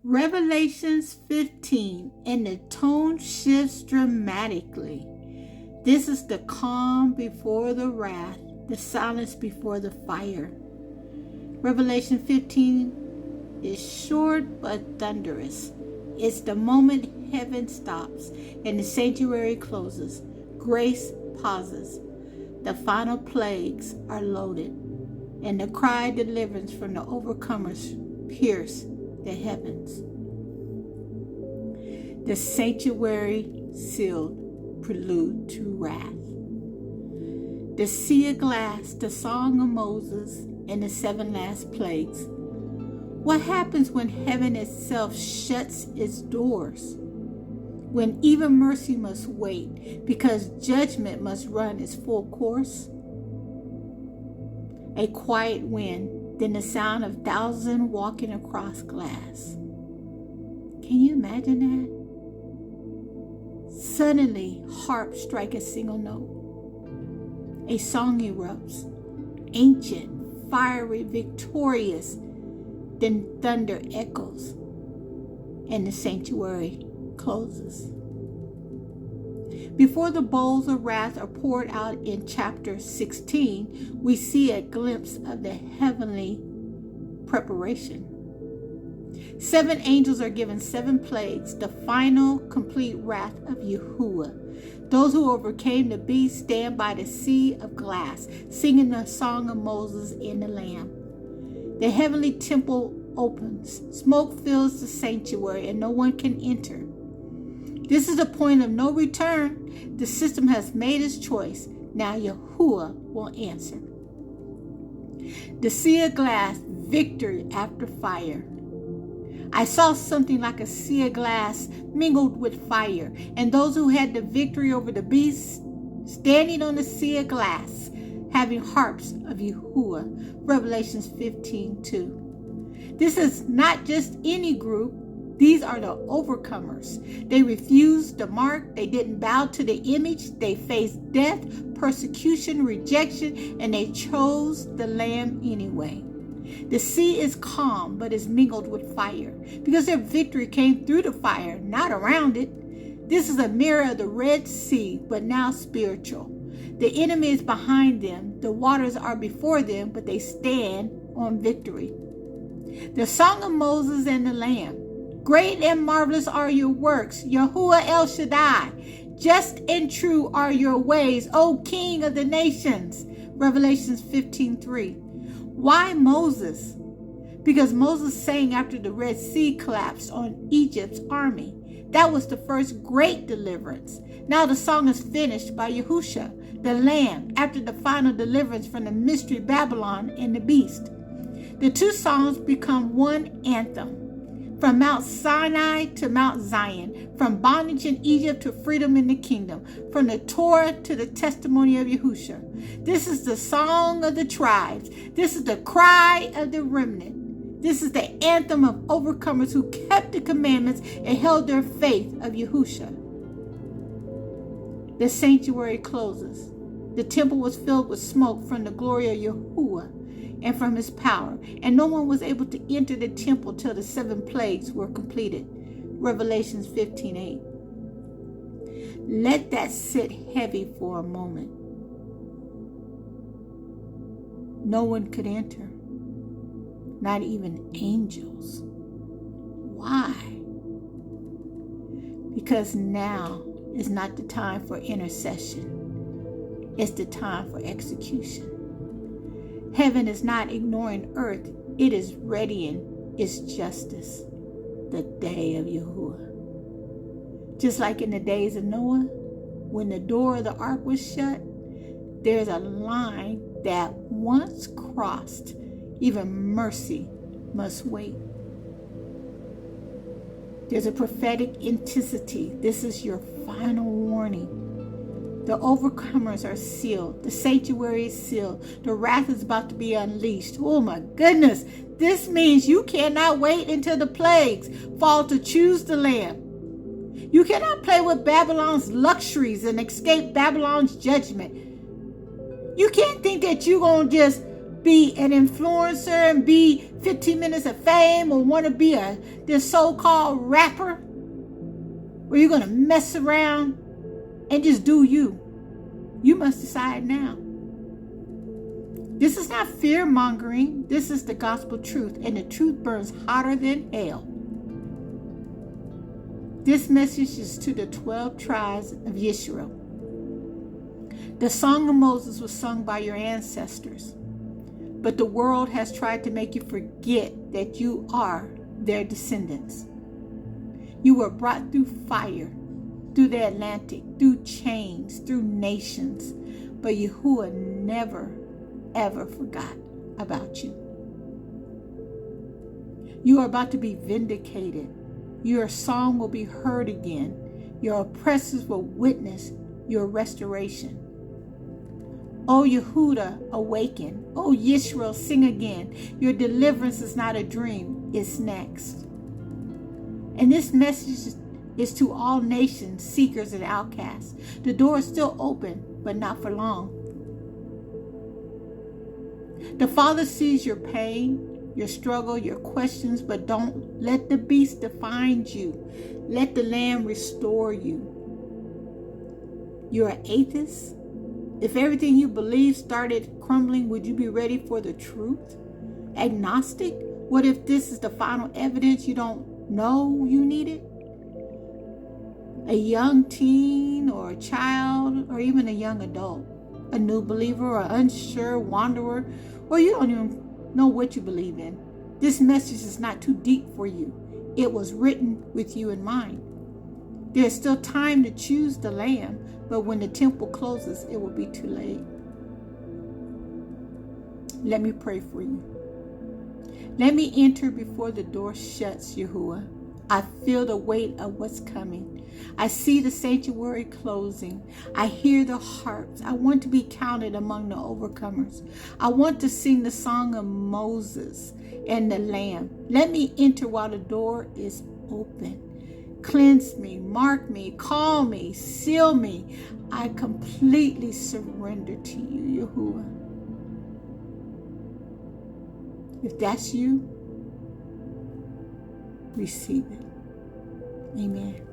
Revelations 15, and the tone shifts dramatically. This is the calm before the wrath, the silence before the fire. Revelation 15 is short but thunderous. It's the moment heaven stops and the sanctuary closes. Grace pauses. The final plagues are loaded, and the cry of deliverance from the overcomers pierce the heavens. The sanctuary sealed, prelude to wrath. The sea of glass, the song of Moses, and the 7 last plagues. What happens when heaven itself shuts its doors? When even mercy must wait because judgment must run its full course? A quiet wind, then the sound of thousands walking across glass. Can you imagine that? Suddenly, harps strike a single note. A song erupts, ancient, fiery, victorious. Then thunder echoes, and the sanctuary closes. Before the bowls of wrath are poured out in chapter 16, we see a glimpse of the heavenly preparation. 7 angels are given 7 plagues, the final complete wrath of Yahuwah. Those who overcame the beast stand by the sea of glass, singing the song of Moses and the Lamb. The heavenly temple opens. Smoke fills the sanctuary and no one can enter. This is the point of no return. The system has made its choice. Now Yahuwah will answer. The sea of glass, victory after fire. I saw something like a sea of glass mingled with fire, and those who had the victory over the beast standing on the sea of glass, having harps of Yahuwah. Revelations 15:2. This is not just any group. These are the overcomers. They refused the mark. They didn't bow to the image. They faced death, persecution, rejection, and they chose the Lamb anyway. The sea is calm, but is mingled with fire, because their victory came through the fire, not around it. This is a mirror of the Red Sea, but now spiritual. The enemy is behind them. The waters are before them, but they stand on victory. The song of Moses and the Lamb. Great and marvelous are your works, Yahuwah El Shaddai. Just and true are your ways, O King of the nations. Revelations 15:3. Why Moses? Because Moses sang after the Red Sea collapsed on Egypt's army. That was the first great deliverance. Now the song is finished by Yahushua, the Lamb, after the final deliverance from the mystery Babylon and the beast. The two songs become one anthem. From Mount Sinai to Mount Zion, from bondage in Egypt to freedom in the kingdom, from the Torah to the testimony of Yahushua. This is the song of the tribes. This is the cry of the remnant. This is the anthem of overcomers who kept the commandments and held their faith of Yahushua. The sanctuary closes. The temple was filled with smoke from the glory of Yahuwah and from his power, and no one was able to enter the temple till the 7 plagues were completed. Revelations 15:8. Let that sit heavy for a moment. No one could enter, not even angels. Why? Because now is not the time for intercession. It's the time for execution. Heaven is not ignoring earth. It is readying its justice. The day of Yahuwah. Just like in the days of Noah, when the door of the ark was shut, there's a line that once crossed, even mercy must wait. There's a prophetic intensity. This is your final warning. The overcomers are sealed. The sanctuary is sealed. The wrath is about to be unleashed. Oh my goodness. This means you cannot wait until the plagues fall to choose the Lamb. You cannot play with Babylon's luxuries and escape Babylon's judgment. You can't think that you're going to just be an influencer and be 15 minutes of fame, or want to be this so-called rapper, where you're going to mess around and just do you. You must decide now. This is not fear-mongering. This is the gospel truth, and the truth burns hotter than hell. This message is to the 12 tribes of Israel. The Song of Moses was sung by your ancestors, but the world has tried to make you forget that you are their descendants. You were brought through fire, through the Atlantic, through chains, through nations, but Yahuwah never, ever forgot about you. You are about to be vindicated. Your song will be heard again. Your oppressors will witness your restoration. O Yehuda, awaken. O Yisrael, sing again. Your deliverance is not a dream, it's next. And this message is to all nations, seekers, and outcasts. The door is still open, but not for long. The Father sees your pain, your struggle, your questions, but don't let the beast define you. Let the Lamb restore you. You're an atheist? If everything you believe started crumbling, would you be ready for the truth? Agnostic? What if this is the final evidence you don't know you needed? A young teen or a child or even a young adult, a new believer or unsure wanderer, or you don't even know what you believe in. This message is not too deep for you. It was written with you in mind. There's still time to choose the Lamb, but when the temple closes, it will be too late. Let me pray for you. Let me enter before the door shuts, Yahuwah. I feel the weight of what's coming. I see the sanctuary closing. I hear the harps. I want to be counted among the overcomers. I want to sing the song of Moses and the Lamb. Let me enter while the door is open. Cleanse me, mark me, call me, seal me. I completely surrender to you, Yahuwah. If that's you, receive it. Amen.